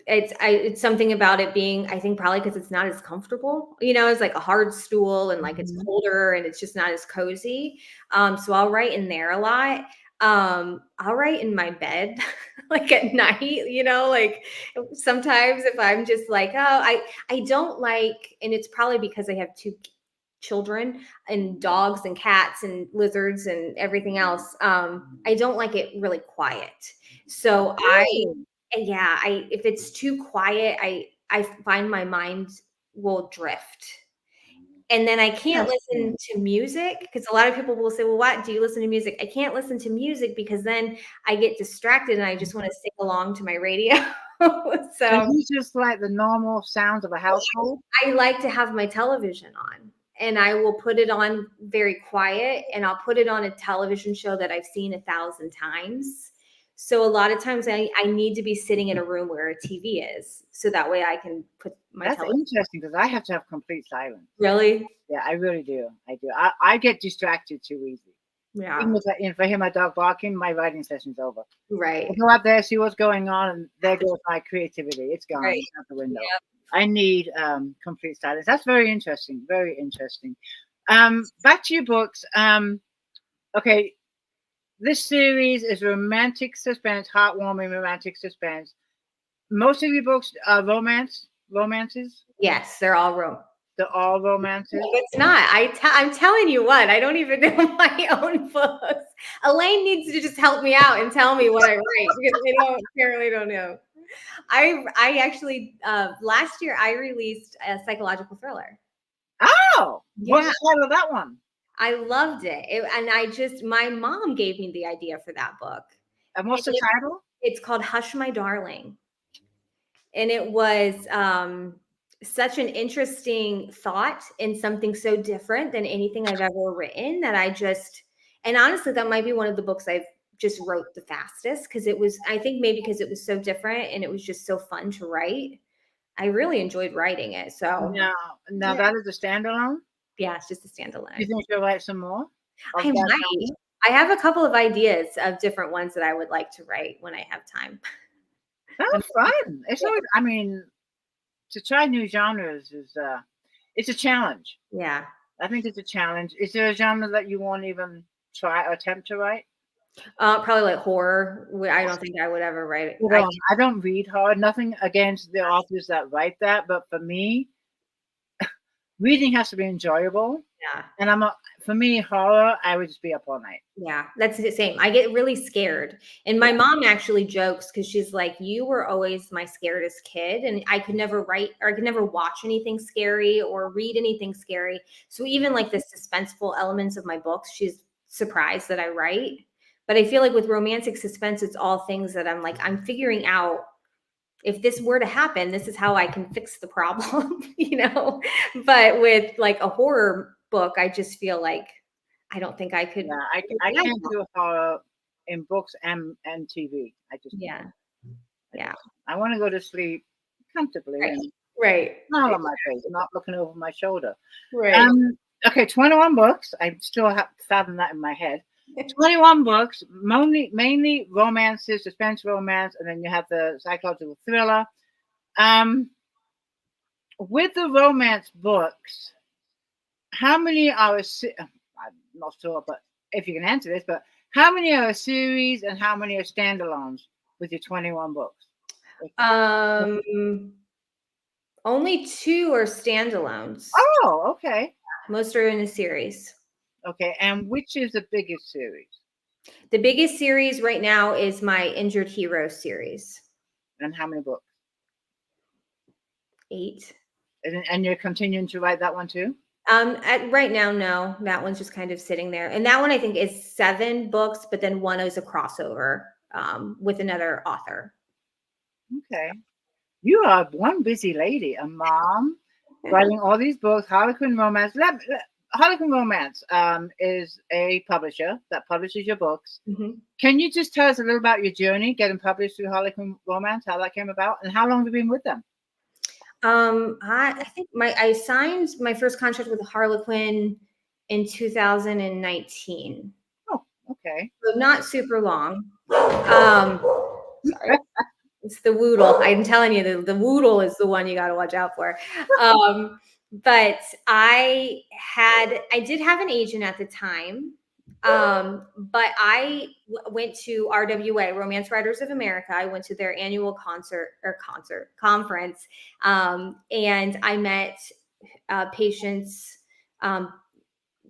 It's something about it being, I think probably because it's not as comfortable, it's like a hard stool and like it's colder and it's just not as cozy. So I'll write in there a lot. I'll write in my bed like at night, like sometimes if I'm just like, I don't like, and it's probably because I have 2 children and dogs and cats and lizards and everything else. I don't like it really quiet. So if it's too quiet, I find my mind will drift. And then I can't listen to music because a lot of people will say, well, what do you listen to music? I can't listen to music because then I get distracted and I just want to sing along to my radio. So you just like the normal sounds of a household? I like to have my television on and I will put it on very quiet and I'll put it on a television show that I've seen 1,000 times. So a lot of times I need to be sitting in a room where a TV is. So that way I can put my television. That's interesting because I have to have complete silence. Really? Yeah, I really do. I do. I get distracted too easy. Yeah. Even if I hear my dog barking, my writing session's over. Right. I go out there, see what's going on, and there goes my creativity. It's gone out the window. Yep. I need complete silence. That's very interesting. Very interesting. Back to your books. Okay. This series is romantic suspense, heartwarming romantic suspense. Most of your books are romances? Yes, they're all They're all romances? It's not. I'm telling you what, I don't even know my own books. Elaine needs to just help me out and tell me what I write because I apparently don't know. I actually, last year I released a psychological thriller. Oh, yeah. What's the title of that one? I loved it. My mom gave me the idea for that book. And what's the title? It's called Hush My Darling. And it was such an interesting thought and something so different than anything I've ever written that and honestly, that might be one of the books I've just wrote the fastest because I think maybe because it was so different and it was just so fun to write. I really enjoyed writing it. So now that is a standalone? Yeah, it's just a standalone. Do you think you'll write some more? I might. I have a couple of ideas of different ones that I would like to write when I have time. That's fun. It's always, to try new genres it's a challenge. Yeah. I think it's a challenge. Is there a genre that you won't even try or attempt to write? Probably like horror. I don't think I would ever write it. I don't read horror. Nothing against the authors that write that, but for me, reading has to be enjoyable. Yeah. And for me, horror, I would just be up all night. Yeah, that's the same. I get really scared. And my mom actually jokes because she's like, you were always my scaredest kid. And I could never write or I could never watch anything scary or read anything scary. So even like the suspenseful elements of my books, she's surprised that I write. But I feel like with romantic suspense, it's all things that I'm figuring out. If this were to happen, this is how I can fix the problem, But with like a horror book, I just feel like I don't think I could. Yeah, I can't do horror in books and TV. I want to go to sleep comfortably. Right. Not on my face, not looking over my shoulder. Right. Okay, 21 books. I still have fathom that in my head. 21 books, mainly romances, suspense romance, and then you have the psychological thriller. With the romance books, how many are I'm not sure, but if you can answer this, but how many are a series and how many are standalones? with your 21 books? Only 2 are standalones. Oh, okay. Most are in a series. Okay. And which is the biggest series? The biggest series right now is my Injured Hero series. And how many books? 8. And you're continuing to write that one too? Right now, no. That one's just kind of sitting there. And that one I think is 7 books, but then one is a crossover with another author. Okay. You are one busy lady, a mom, writing all these books. Harlequin Romance. Harlequin Romance is a publisher that publishes your books. Mm-hmm. Can you just tell us a little about your journey getting published through Harlequin Romance, how that came about, and how long have you been with them? I think I signed my first contract with Harlequin in 2019. Oh, okay. So not super long. Sorry. It's the Whoodle. I'm telling you, the Whoodle is the one you got to watch out for. But I did have an agent at the time. But I went to RWA, Romance Writers of America. I went to their annual conference. And I met Patience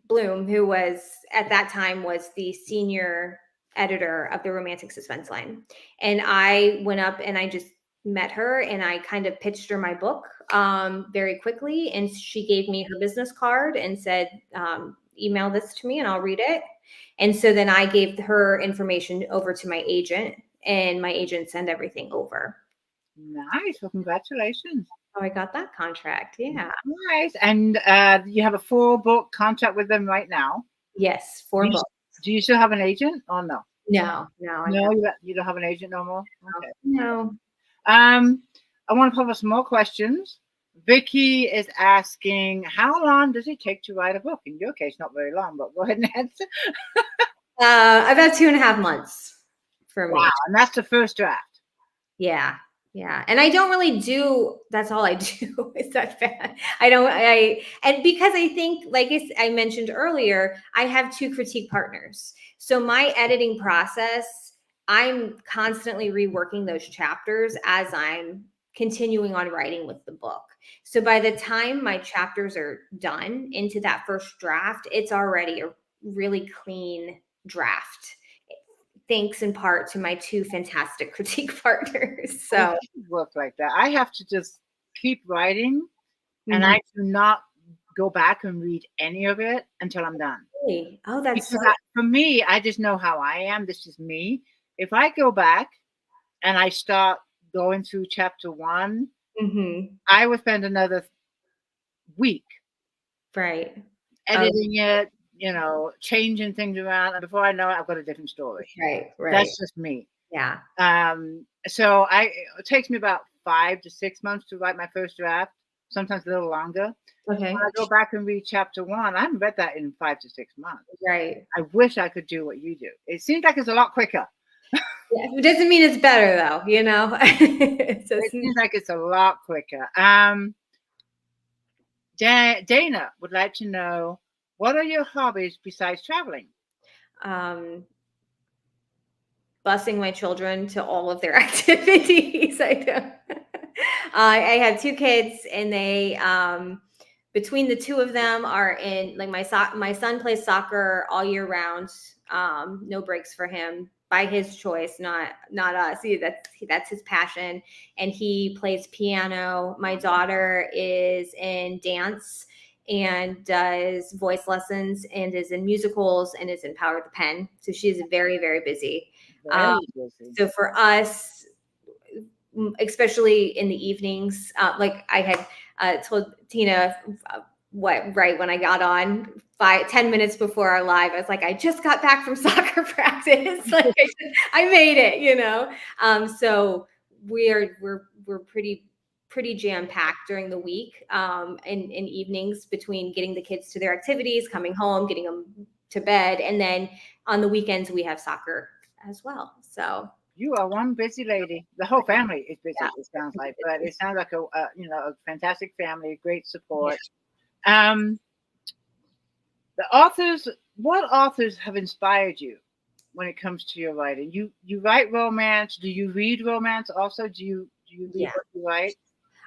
Bloom, who was at that time was the senior editor of the Romantic Suspense line. And I went up and I just met her and I kind of pitched her my book very quickly. And she gave me her business card and said, email this to me and I'll read it. And so then I gave her information over to my agent and my agent sent everything over. Nice. Well, congratulations. Oh, I got that contract. Yeah. Nice. And you have a 4-book contract with them right now? Yes, 4 books. Do you still have an agent or no? No, You don't have an agent no more? Okay. No. I want to pop up some more questions. Vicky is asking, how long does it take to write a book? In your case, not very long, but go ahead and answer. About 2.5 months for me. Wow, and that's the first draft. Yeah. And I don't really that's all I do is that bad. And because I think, like I mentioned earlier, I have 2 critique partners. So my editing process, I'm constantly reworking those chapters as I'm continuing on writing with the book. So by the time my chapters are done into that first draft, it's already a really clean draft. Thanks in part to my 2 fantastic critique partners. So it works like that. I have to just keep writing, and Mm-hmm. I do not go back and read any of it until I'm done. Really? Oh, that's for me, I just know how I am. This is me. If I go back and I start going through chapter 1, Mm-hmm. I would spend another week Right. editing it, changing things around. And before I know it, I've got a different story. Right. That's just me. Yeah. So it takes me about 5 to 6 months to write my first draft, sometimes a little longer. Okay. When I go back and read chapter 1, I haven't read that in 5 to 6 months. Right. I wish I could do what you do. It seems like it's a lot quicker. Yeah, it doesn't mean it's better though, It seems like it's a lot quicker. Dana would like to know, what are your hobbies besides traveling? Busing my children to all of their activities. I have 2 kids and they between the 2 of them are in, like, my son plays soccer all year round. No breaks for him, by his choice, not us. That's his passion. And he plays piano. My daughter is in dance and does voice lessons and is in musicals and is in Power the Pen. So she's very, very busy. So for us, especially in the evenings, like I had told Tina right when I got on 10 minutes before our live, I was like, I just got back from soccer practice. Like I made it, so we're pretty jam-packed during the week, in evenings, between getting the kids to their activities, coming home, getting them to bed, and then on the weekends we have soccer as well. So you are one busy lady. The whole family is busy. Yeah. It sounds like, but it sounds like a fantastic family, great support. Yeah. What authors have inspired you? when it comes to your writing? You write romance. Do you read romance also? Do you read Yeah. what you write?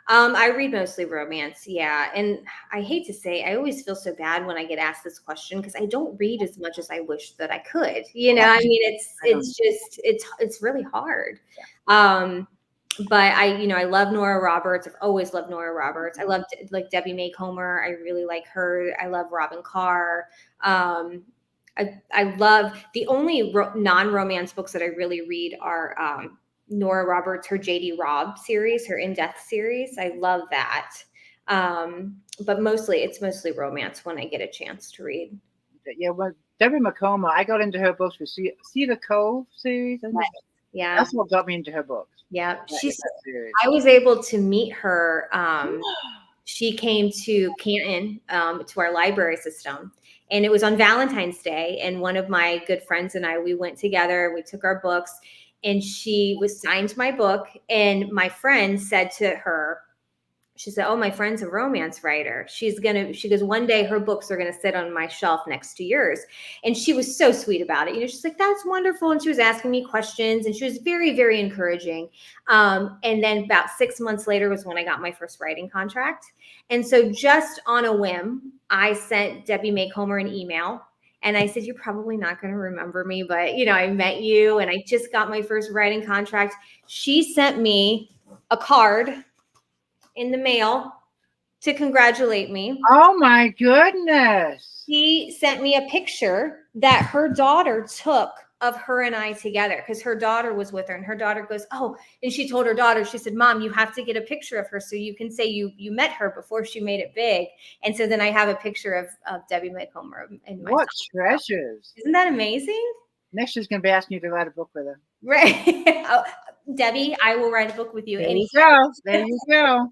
I read mostly romance, yeah. And I hate to say, I always feel so bad when I get asked this question because I don't read as much as I wish that I could. You know, Yeah, I mean, I know. it's really hard. But I love Nora Roberts. I've always loved Nora Roberts. I love like Debbie May Comer. I really like her. I love Robin Carr. I love the only non-romance books that I really read are Nora Roberts, her J.D. Robb series, her In Death series. I love that. But it's mostly romance when I get a chance to read. Yeah, well, Debbie McComber, I got into her books with Cedar Cove series. Yeah. That's what got me into her books. Yeah. That series. I was able to meet her. She came to Canton, to our library system, and it was on Valentine's Day. And one of my good friends and I, we went together, we took our books, and she was signed my book. And my friend said to her, she said, "Oh, my friend's a romance writer. She goes, one day her books are going to sit on my shelf next to yours." And she was so sweet about it. She's like, "That's wonderful." And she was asking me questions, and she was very, very encouraging. And then about 6 months later was when I got my first writing contract. And so just on a whim, I sent Debbie May Comer an email. And I said, "You're probably not going to remember me, but I met you and I just got my first writing contract." She sent me a card in the mail to congratulate me. Oh my goodness. She sent me a picture that her daughter took of her and I together because her daughter was with her, and her daughter goes, "Oh," and she told her daughter, she said, "Mom, you have to get a picture of her so you can say you met her before she made it big." And so then I have a picture of Debbie Macomber in my What treasures. Isn't that amazing? Next she's going to be asking you to write a book with her. Right. Oh, Debbie, I will write a book with you. There you go. There you go.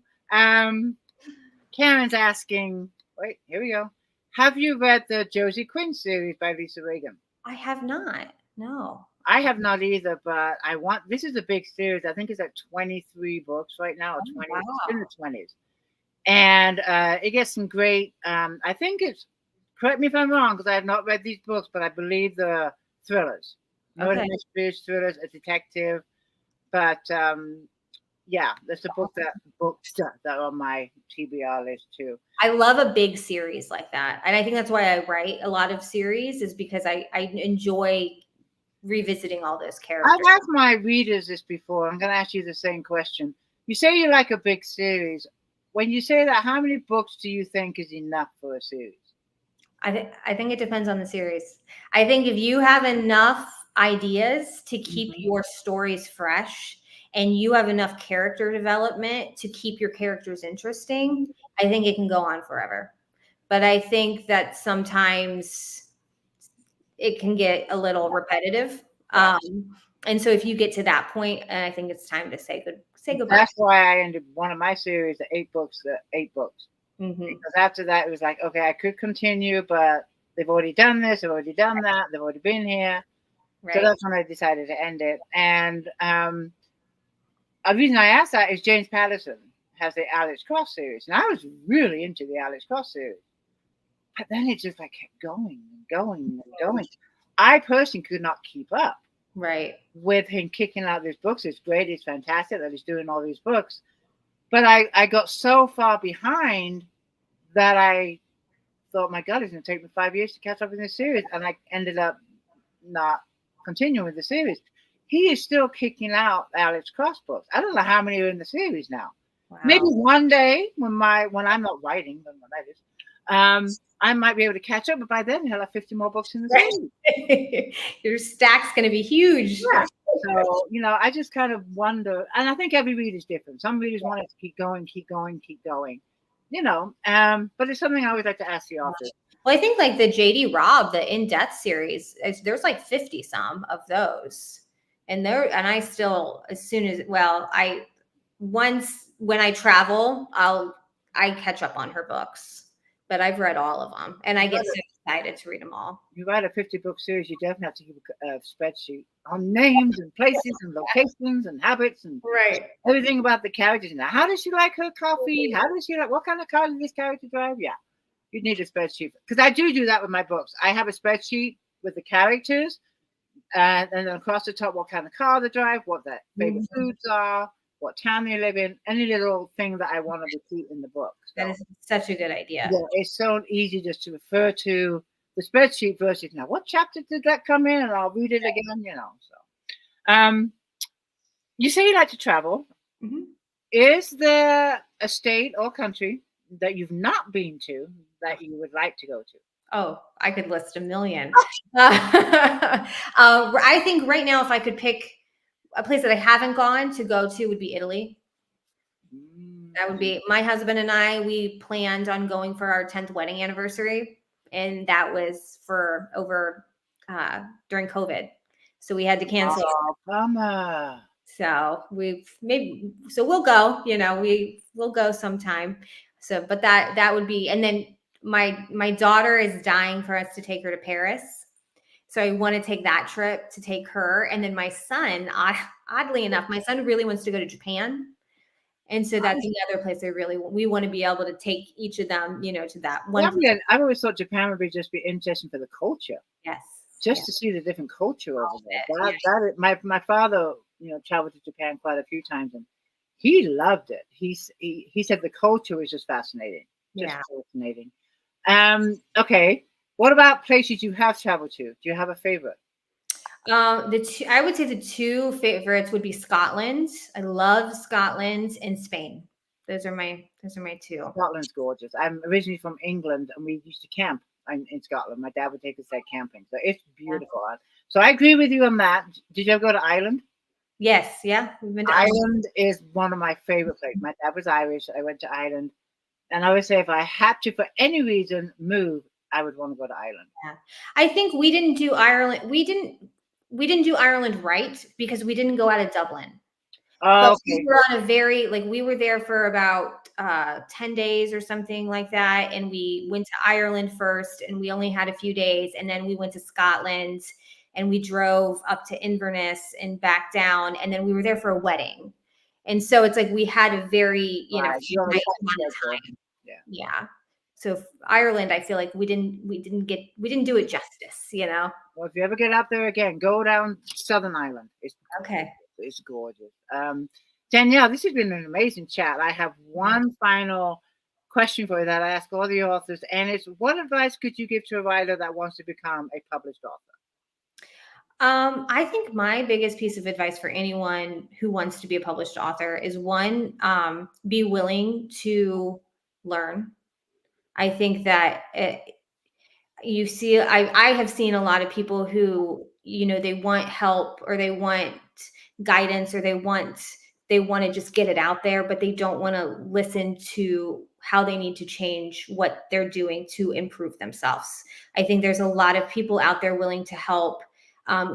Karen's asking, wait, here we go. Have you read the Josie Quinn series by Lisa Reagan? I have not. No. I have not either, but this is a big series. I think it's at 23 books right now, or 20. Wow. It's in the 20s. And it gets some great, I think it's, correct me if I'm wrong, because I have not read these books, but I believe they're thrillers. Murder mysteries, thrillers, a detective. But yeah, there's a books that are on my TBR list too. I love a big series like that. And I think that's why I write a lot of series, is because I enjoy revisiting all those characters. I've asked my readers this before. I'm going to ask you the same question. You say you like a big series. When you say that, how many books do you think is enough for a series? I think it depends on the series. I think if you have enough ideas to keep your stories fresh, and you have enough character development to keep your characters interesting, I think it can go on forever. But I think that sometimes it can get a little repetitive. And so if you get to that point, and I think it's time to say goodbye. That's why I ended one of my series at 8 books. Because after that, it was like, okay, I could continue, but they've already done this, they've already done that, they've already been here. Right. So that's when I decided to end it. And a reason I asked that is James Patterson has the Alex Cross series, and I was really into the Alex Cross series. But then it just like kept going and going and going. I personally could not keep up. Right. With him kicking out these books. It's great. It's fantastic that he's doing all these books. But I got so far behind that I thought, my God, it's going to take me 5 years to catch up in this series. And I ended up not continuing with the series. He is still kicking out Alex Cross books. I don't know how many are in the series now. Wow. Maybe one day when I'm not writing, when that is, I might be able to catch up, but by then he'll have 50 more books in the series. Your stack's going to be huge. Yeah. So, I just kind of wonder, and I think every reader's different. Some readers want it to keep going. But it's something I always like to ask the author. Well, I think like the J.D. Robb, the In Death series, there's like 50 some of those. And I still, when I travel, I catch up on her books. But I've read all of them, and I get so excited to read them all. You write a 50-book series, you definitely have to keep a spreadsheet on names and places and locations and habits and everything about the characters. Now, how does she like her coffee? How does she like, what kind of car does this character drive? Yeah, you need a spreadsheet. Because I do that with my books. I have a spreadsheet with the characters, And then across the top, what kind of car they drive, what their favorite foods are, what town they live in, any little thing that I want to repeat in the book. So, that is such a good idea. Yeah, it's so easy just to refer to the spreadsheet versus now. What chapter did that come in? And I'll read it again, So, you say you like to travel. Is there a state or country that you've not been to that you would like to go to? Oh, I could list a million. I think right now, if I could pick a place that I haven't gone to go to, would be Italy. That would be my husband and I. We planned on going for our 10th wedding anniversary, and that was for over during COVID, so we had to cancel. Oh, bummer. So we'll go. We'll go sometime. So, but that would be, and then my daughter is dying for us to take her to Paris. So I want to take that trip to take her. And then my son, oddly enough, my son really wants to go to Japan. And so that's another place we want to be able to take each of them, to that one. Yeah, I've always thought Japan would be interesting for the culture. Yes. Just to see the different culture over there. My father, traveled to Japan quite a few times, and he loved it. He said the culture was just fascinating. Fascinating. Okay. What about places you have traveled to? Do you have a favorite? I would say the two favorites would be Scotland. I love Scotland and Spain. Those are my two. Scotland's gorgeous. I'm originally from England, and we used to camp in Scotland. My dad would take us there camping, so it's beautiful. So I agree with you on that. Did you ever go to Ireland? Yes, yeah, we've been to Ireland. Is one of my favorite places. My dad was Irish. I went to Ireland, and I would say if I had to, for any reason, move, I would want to go to Ireland. Yeah, I think we didn't do Ireland. We didn't do Ireland right because we didn't go out of Dublin. Oh, okay. We were on we were there for about 10 days or something like that. And we went to Ireland first, and we only had a few days. And then we went to Scotland, and we drove up to Inverness and back down. And then we were there for a wedding. And so it's like we had a very, nice amount of time. Yeah. So Ireland, I feel like we didn't do it justice, Well, if you ever get out there again, go down Southern Ireland. It's gorgeous. Danielle, this has been an amazing chat. I have one final question for you that I ask all the authors, and it's: what advice could you give to a writer that wants to become a published author? I think my biggest piece of advice for anyone who wants to be a published author is one, be willing to learn. I think that I have seen a lot of people who, they want help, or they want guidance, or they want to just get it out there, but they don't want to listen to how they need to change what they're doing to improve themselves. I think there's a lot of people out there willing to help,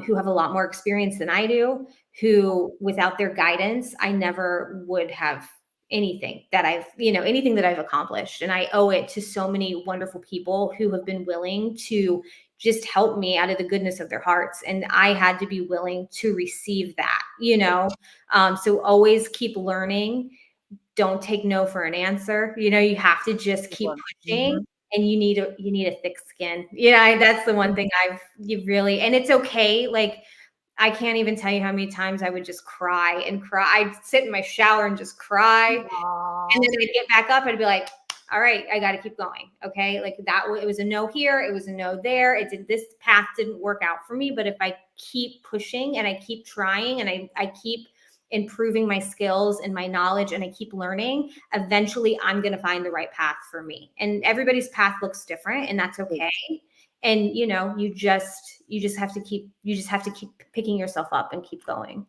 who have a lot more experience than I do, who without their guidance, I never would have anything that I've accomplished. And I owe it to so many wonderful people who have been willing to just help me out of the goodness of their hearts. And I had to be willing to receive that, so always keep learning. Don't take no for an answer. You have to just keep pushing, and you need a thick skin. That's the one thing and it's okay. Like, I can't even tell you how many times I would just cry and cry. I'd sit in my shower and just cry. Aww. And then I'd get back up and I'd be like, all right, I got to keep going. Okay. Like that, it was a no here. It was a no there. This path didn't work out for me. But if I keep pushing and I keep trying and I keep improving my skills and my knowledge and I keep learning, eventually I'm going to find the right path for me. And everybody's path looks different, and that's okay. And, you just have to keep picking yourself up and keep going.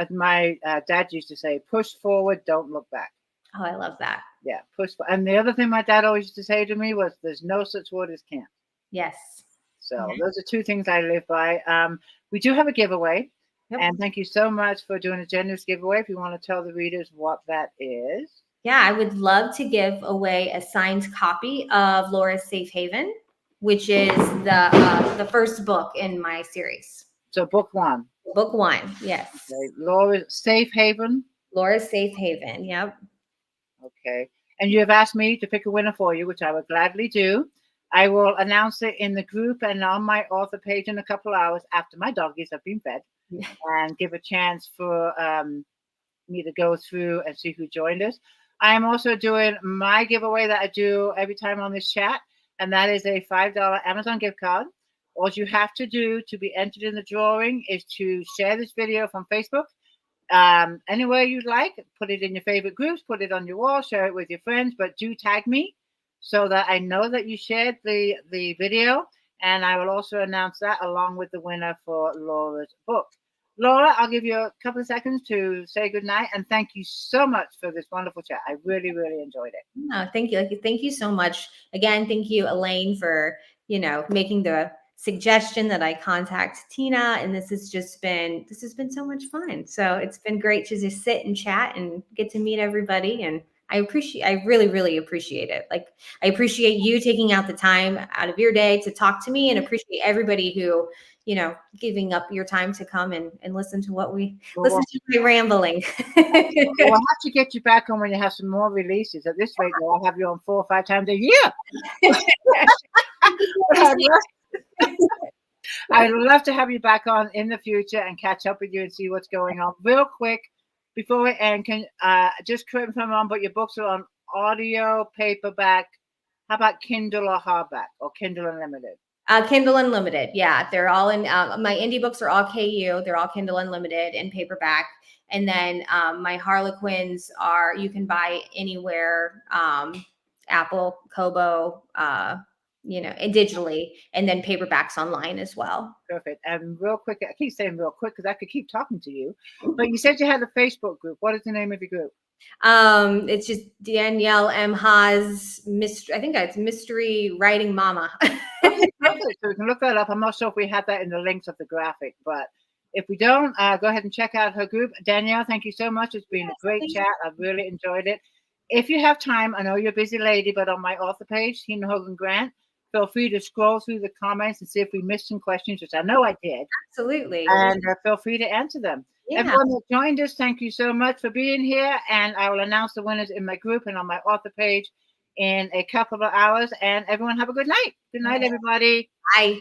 My dad used to say, push forward, don't look back. Oh, I love that. Yeah. And the other thing my dad always used to say to me was, there's no such word as can't. Yes. So those are two things I live by. We do have a giveaway. Yep. And thank you so much for doing a generous giveaway. If you want to tell the readers what that is. Yeah, I would love to give away a signed copy of Laura's Safe Haven, which is the first book in my series. So book one. Book one, yes. Okay. Laura's Safe Haven. Laura's Safe Haven, yep. Okay. And you have asked me to pick a winner for you, which I would gladly do. I will announce it in the group and on my author page in a couple hours after my doggies have been fed, and give a chance for me to go through and see who joined us. I am also doing my giveaway that I do every time on this chat, and that is a $5 Amazon gift card. All you have to do to be entered in the drawing is to share this video from Facebook anywhere you'd like. Put it in your favorite groups, put it on your wall, share it with your friends, but do tag me so that I know that you shared the video, and I will also announce that along with the winner for Laura's book. Laura, I'll give you a couple of seconds to say goodnight, and thank you so much for this wonderful chat. I really, really enjoyed it. No, thank you. Thank you so much. Again, thank you, Elaine, for, making the suggestion that I contact Tina. And this has been so much fun. So it's been great to just sit and chat and get to meet everybody. And I really, really appreciate it. Like, I appreciate you taking out the time out of your day to talk to me, and appreciate everybody who, giving up your time to come and listen to listen to my rambling. We'll have to get you back on when you have some more releases. At this rate, I'll have you on 4 or 5 times a year. I'd love to have you back on in the future and catch up with you and see what's going on. Real quick, before we end, can just correct me if I'm wrong, but your books are on audio, paperback. How about Kindle or hardback, or Kindle Unlimited? Kindle Unlimited. Yeah, they're all in. My indie books are all KU. They're all Kindle Unlimited and paperback. And then my Harlequins you can buy anywhere, Apple, Kobo, and digitally, and then paperbacks online as well. Perfect. And real quick, I keep saying real quick because I could keep talking to you, but you said you had a Facebook group. What is the name of your group? It's just Danielle M Haas mystery. I think it's Mystery Writing Mama. Okay, perfect. So we can look that up. I'm not sure if we have that in the links of the graphic, but if we don't, go ahead and check out her group. Danielle, thank you so much. It's been a great chat. I've really enjoyed it. If you have time, I know you're a busy lady, but on my author page, Tina Hogan Grant, feel free to scroll through the comments and see if we missed some questions, which I know I did. Absolutely. And feel free to answer them. Yeah. Everyone that joined us, thank you so much for being here. And I will announce the winners in my group and on my author page in a couple of hours. And everyone have a good night. Good night, everybody. Bye.